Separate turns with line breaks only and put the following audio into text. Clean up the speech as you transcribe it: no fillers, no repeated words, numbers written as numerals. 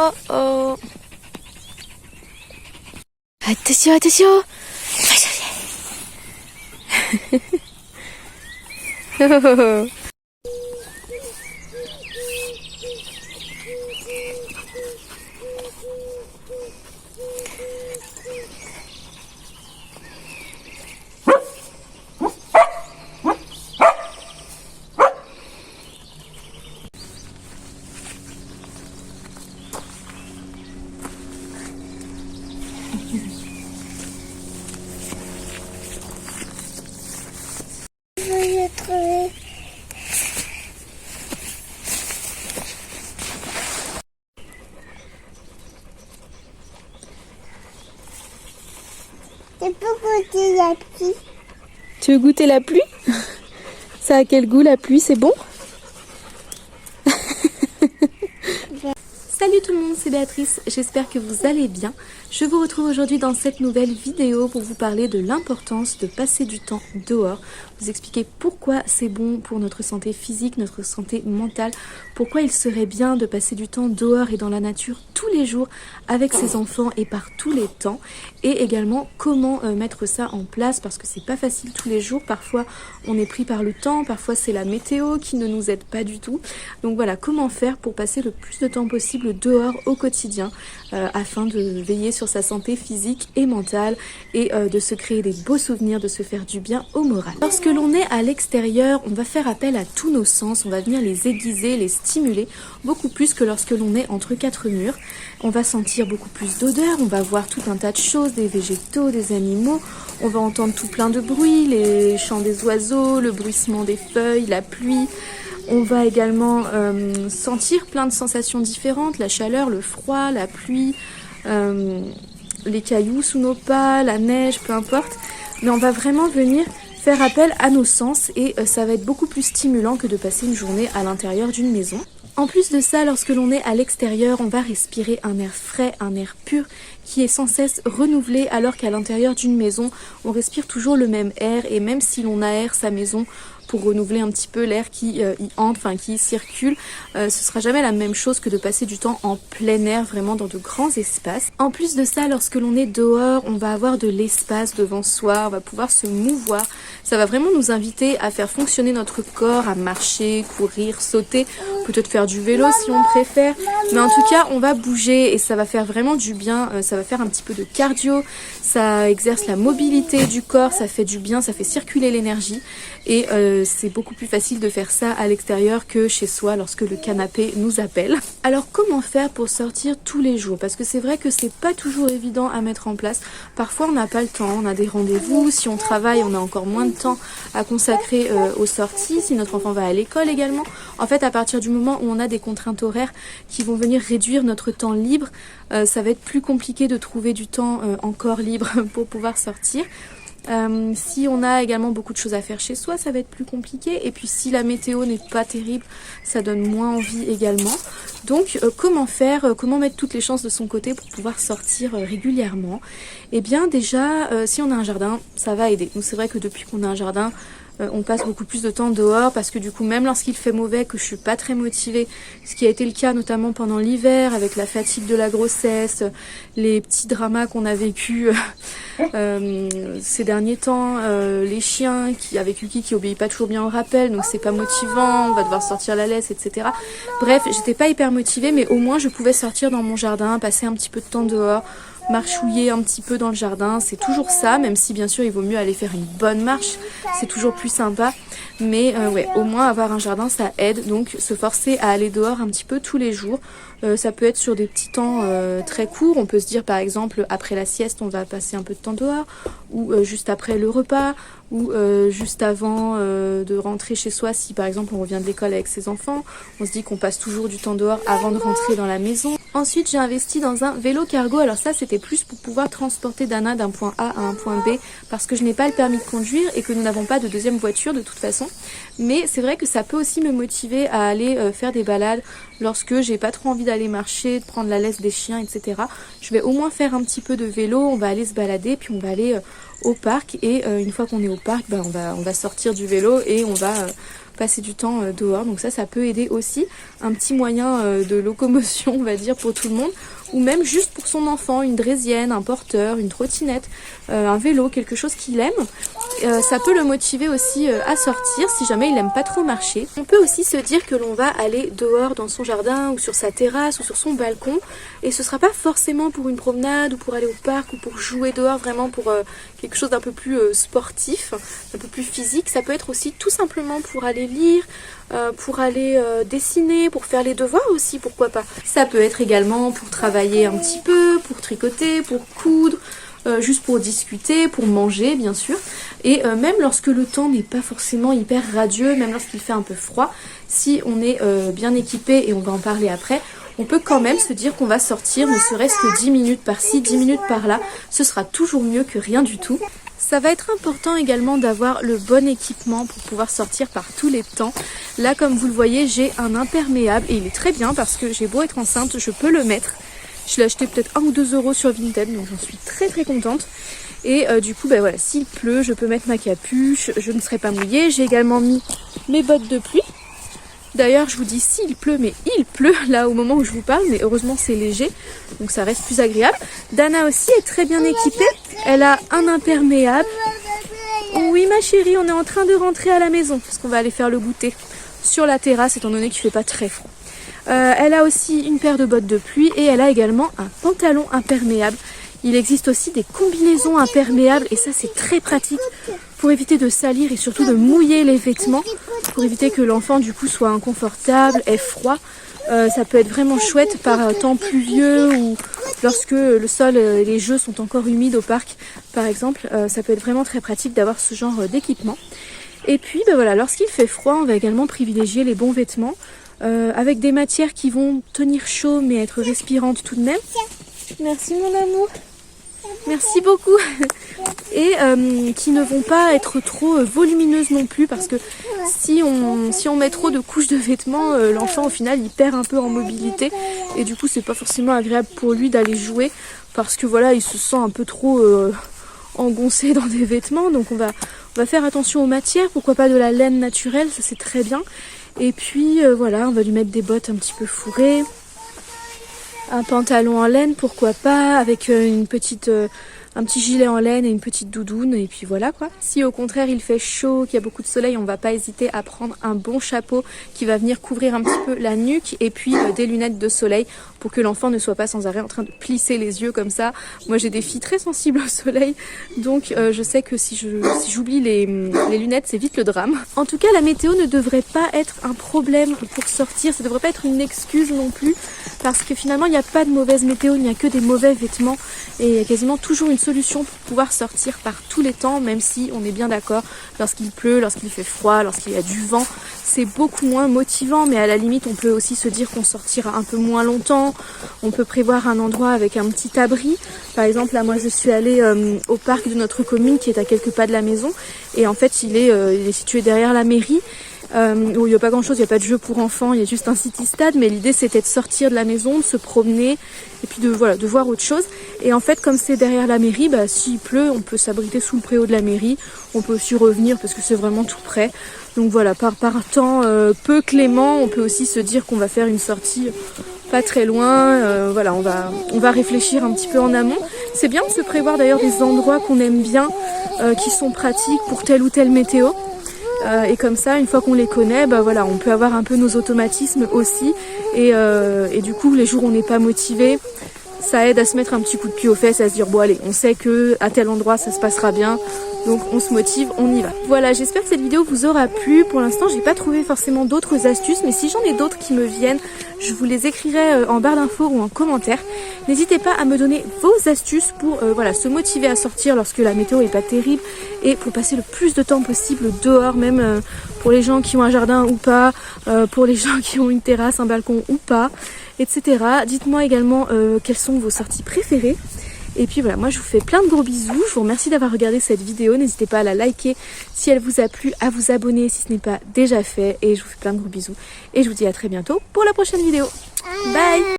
oh oh. Attention, attention. Oh.
Je peux goûter la pluie.
Tu veux goûter la pluie? Ça a quel goût la pluie? C'est bon? Salut tout le monde, c'est Béatrice, j'espère que vous allez bien. Je vous retrouve aujourd'hui dans cette nouvelle vidéo pour vous parler de l'importance de passer du temps dehors. Vous expliquer pourquoi c'est bon pour notre santé physique, notre santé mentale, pourquoi il serait bien de passer du temps dehors et dans la nature tous les jours avec ses enfants et par tous les temps. Et également comment mettre ça en place parce que c'est pas facile tous les jours. Parfois on est pris par le temps, parfois c'est la météo qui ne nous aide pas du tout. Donc voilà, comment faire pour passer le plus de temps possible dehors au quotidien afin de veiller sur sa santé physique et mentale et de se créer des beaux souvenirs, de se faire du bien au moral. Lorsque l'on est à l'extérieur, on va faire appel à tous nos sens, on va venir les aiguiser, les stimuler beaucoup plus que lorsque l'on est entre quatre murs. On va sentir beaucoup plus d'odeurs, on va voir tout un tas de choses, des végétaux, des animaux, on va entendre tout plein de bruits, les chants des oiseaux, le bruissement des feuilles, la pluie. On va également sentir plein de sensations différentes, la chaleur, le froid, la pluie, les cailloux sous nos pas, la neige, peu importe. Mais on va vraiment venir faire appel à nos sens et ça va être beaucoup plus stimulant que de passer une journée à l'intérieur d'une maison. En plus de ça, lorsque l'on est à l'extérieur, on va respirer un air frais, un air pur qui est sans cesse renouvelé alors qu'à l'intérieur d'une maison, on respire toujours le même air et même si l'on aère sa maison pour renouveler un petit peu l'air qui y entre, enfin qui circule, ce sera jamais la même chose que de passer du temps en plein air, vraiment dans de grands espaces. En plus de ça, lorsque l'on est dehors, on va avoir de l'espace devant soi, on va pouvoir se mouvoir. Ça va vraiment nous inviter à faire fonctionner notre corps, à marcher, courir, sauter, peut-être faire du vélo si on préfère. Mais en tout cas, on va bouger et ça va faire vraiment du bien, ça va faire un petit peu de cardio, ça exerce la mobilité du corps, ça fait du bien, ça fait circuler l'énergie et c'est beaucoup plus facile de faire ça à l'extérieur que chez soi lorsque le canapé nous appelle. Alors comment faire pour sortir tous les jours? Parce que c'est vrai que c'est pas toujours évident à mettre en place. Parfois on n'a pas le temps, on a des rendez-vous, si on travaille on a encore moins de temps à consacrer aux sorties, si notre enfant va à l'école également. En fait à partir du moment où on a des contraintes horaires qui vont venir réduire notre temps libre, ça va être plus compliqué de trouver du temps encore libre pour pouvoir sortir. Si on a également beaucoup de choses à faire chez soi, ça va être plus compliqué. Et puis si la météo n'est pas terrible, ça donne moins envie également. Donc comment faire, comment mettre toutes les chances de son côté pour pouvoir sortir régulièrement? Eh bien déjà, si on a un jardin, ça va aider. Nous c'est vrai que depuis qu'on a un jardin, on passe beaucoup plus de temps dehors parce que du coup même lorsqu'il fait mauvais, que je suis pas très motivée, ce qui a été le cas notamment pendant l'hiver avec la fatigue de la grossesse, les petits dramas qu'on a vécu ces derniers temps, les chiens avec Yuki qui obéit pas toujours bien au rappel, donc c'est pas motivant, on va devoir sortir la laisse, etc. Bref, j'étais pas hyper motivée, mais au moins je pouvais sortir dans mon jardin, passer un petit peu de temps dehors, marchouiller un petit peu dans le jardin, c'est toujours ça, même si bien sûr il vaut mieux aller faire une bonne marche, c'est toujours plus sympa, mais ouais, au moins avoir un jardin ça aide, donc se forcer à aller dehors un petit peu tous les jours. Ça peut être sur des petits temps très courts, on peut se dire par exemple après la sieste on va passer un peu de temps dehors, ou juste après le repas, ou juste avant de rentrer chez soi si par exemple on revient de l'école avec ses enfants, on se dit qu'on passe toujours du temps dehors avant de rentrer dans la maison. Ensuite j'ai investi dans un vélo cargo, alors ça c'était plus pour pouvoir transporter Dana d'un point A à un point B parce que je n'ai pas le permis de conduire et que nous n'avons pas de deuxième voiture de toute façon, mais c'est vrai que ça peut aussi me motiver à aller faire des balades lorsque j'ai pas trop envie d'aller marcher, de prendre la laisse des chiens, etc. Je vais au moins faire un petit peu de vélo, on va aller se balader puis on va aller au parc et une fois qu'on est au parc, on va sortir du vélo et on va passer du temps dehors. Donc ça peut aider aussi, un petit moyen de locomotion on va dire pour tout le monde, ou même juste pour son enfant, une draisienne, un porteur, une trottinette, un vélo, quelque chose qu'il aime. Ça peut le motiver aussi à sortir si jamais il n'aime pas trop marcher. On peut aussi se dire que l'on va aller dehors dans son jardin ou sur sa terrasse ou sur son balcon, et ce sera pas forcément pour une promenade ou pour aller au parc ou pour jouer dehors, vraiment pour quelque chose d'un peu plus sportif, un peu plus physique. Ça peut être aussi tout simplement pour aller lire, pour aller dessiner, pour faire les devoirs aussi, pourquoi pas. Ça peut être également pour travailler un petit peu, pour tricoter, pour coudre, juste pour discuter, pour manger bien sûr. Et même lorsque le temps n'est pas forcément hyper radieux, même lorsqu'il fait un peu froid, si on est bien équipé, et on va en parler après, on peut quand même se dire qu'on va sortir, ne serait-ce que 10 minutes par-ci, 10 minutes par-là. Ce sera toujours mieux que rien du tout. Ça va être important également d'avoir le bon équipement pour pouvoir sortir par tous les temps. Là, comme vous le voyez, j'ai un imperméable et il est très bien parce que j'ai beau être enceinte, je peux le mettre. Je l'ai acheté peut-être 1 ou 2 euros sur Vinted, donc j'en suis très contente. Et du coup, voilà, s'il pleut, je peux mettre ma capuche, je ne serai pas mouillée. J'ai également mis mes bottes de pluie. D'ailleurs, je vous dis s'il pleut, mais il pleut là au moment où je vous parle, mais heureusement c'est léger, donc ça reste plus agréable. Dana aussi est très bien équipée, elle a un imperméable. Oui ma chérie, on est en train de rentrer à la maison, parce qu'on va aller faire le goûter sur la terrasse, étant donné qu'il fait pas très froid. Elle a aussi une paire de bottes de pluie et elle a également un pantalon imperméable. Il existe aussi des combinaisons imperméables et ça c'est très pratique pour éviter de salir et surtout de mouiller les vêtements, pour éviter que l'enfant du coup soit inconfortable, ait froid. Ça peut être vraiment chouette par temps pluvieux ou lorsque le sol et les jeux sont encore humides au parc par exemple. Ça peut être vraiment très pratique d'avoir ce genre d'équipement. Et puis voilà, lorsqu'il fait froid, on va également privilégier les bons vêtements avec des matières qui vont tenir chaud mais être respirantes tout de même. Merci mon amour. Merci beaucoup. Et qui ne vont pas être trop volumineuses non plus, parce que si on met trop de couches de vêtements, l'enfant au final il perd un peu en mobilité et du coup c'est pas forcément agréable pour lui d'aller jouer, parce que voilà, il se sent un peu trop engoncé dans des vêtements. Donc on va faire attention aux matières, pourquoi pas de la laine naturelle, ça c'est très bien. Et puis voilà, on va lui mettre des bottes un petit peu fourrées. Un pantalon en laine, pourquoi pas, avec un petit gilet en laine et une petite doudoune, et puis voilà quoi. Si au contraire il fait chaud, qu'il y a beaucoup de soleil, on va pas hésiter à prendre un bon chapeau qui va venir couvrir un petit peu la nuque, et puis des lunettes de soleil pour que l'enfant ne soit pas sans arrêt en train de plisser les yeux comme ça. Moi j'ai des filles très sensibles au soleil, donc je sais que si j'oublie les lunettes, c'est vite le drame. En tout cas, la météo ne devrait pas être un problème pour sortir, ça devrait pas être une excuse non plus, parce que finalement il n'y a pas de mauvaise météo, il n'y a que des mauvais vêtements, et il y a quasiment toujours une solution pour pouvoir sortir par tous les temps, même si on est bien d'accord, lorsqu'il pleut, lorsqu'il fait froid, lorsqu'il y a du vent, c'est beaucoup moins motivant, mais à la limite on peut aussi se dire qu'on sortira un peu moins longtemps. On peut prévoir un endroit avec un petit abri. Par exemple, là moi je suis allée au parc de notre commune qui est à quelques pas de la maison, et en fait il est situé derrière la mairie. Où il n'y a pas grand chose, il n'y a pas de jeu pour enfants, il y a juste un city stade, mais l'idée c'était de sortir de la maison, de se promener et puis de voir autre chose. Et en fait, comme c'est derrière la mairie, s'il pleut, on peut s'abriter sous le préau de la mairie, on peut aussi revenir parce que c'est vraiment tout près. Donc voilà, par temps peu clément, on peut aussi se dire qu'on va faire une sortie pas très loin. Voilà, on va réfléchir un petit peu en amont. C'est bien de se prévoir d'ailleurs des endroits qu'on aime bien, qui sont pratiques pour telle ou telle météo. Et comme ça, une fois qu'on les connaît, voilà, on peut avoir un peu nos automatismes aussi. Et du coup, les jours où on n'est pas motivé, ça aide à se mettre un petit coup de pied aux fesses, à se dire bon allez, on sait que à tel endroit ça se passera bien, donc on se motive, on y va. Voilà, j'espère que cette vidéo vous aura plu. Pour l'instant, j'ai pas trouvé forcément d'autres astuces, mais si j'en ai d'autres qui me viennent, je vous les écrirai en barre d'infos ou en commentaire. N'hésitez pas à me donner vos astuces pour voilà, se motiver à sortir lorsque la météo est pas terrible, et pour passer le plus de temps possible dehors, même pour les gens qui ont un jardin ou pas, pour les gens qui ont une terrasse, un balcon ou pas, etc. Dites-moi également quelles sont vos sorties préférées. Et puis voilà, moi je vous fais plein de gros bisous, je vous remercie d'avoir regardé cette vidéo, n'hésitez pas à la liker si elle vous a plu, à vous abonner si ce n'est pas déjà fait, et je vous fais plein de gros bisous, et je vous dis à très bientôt pour la prochaine vidéo. Bye!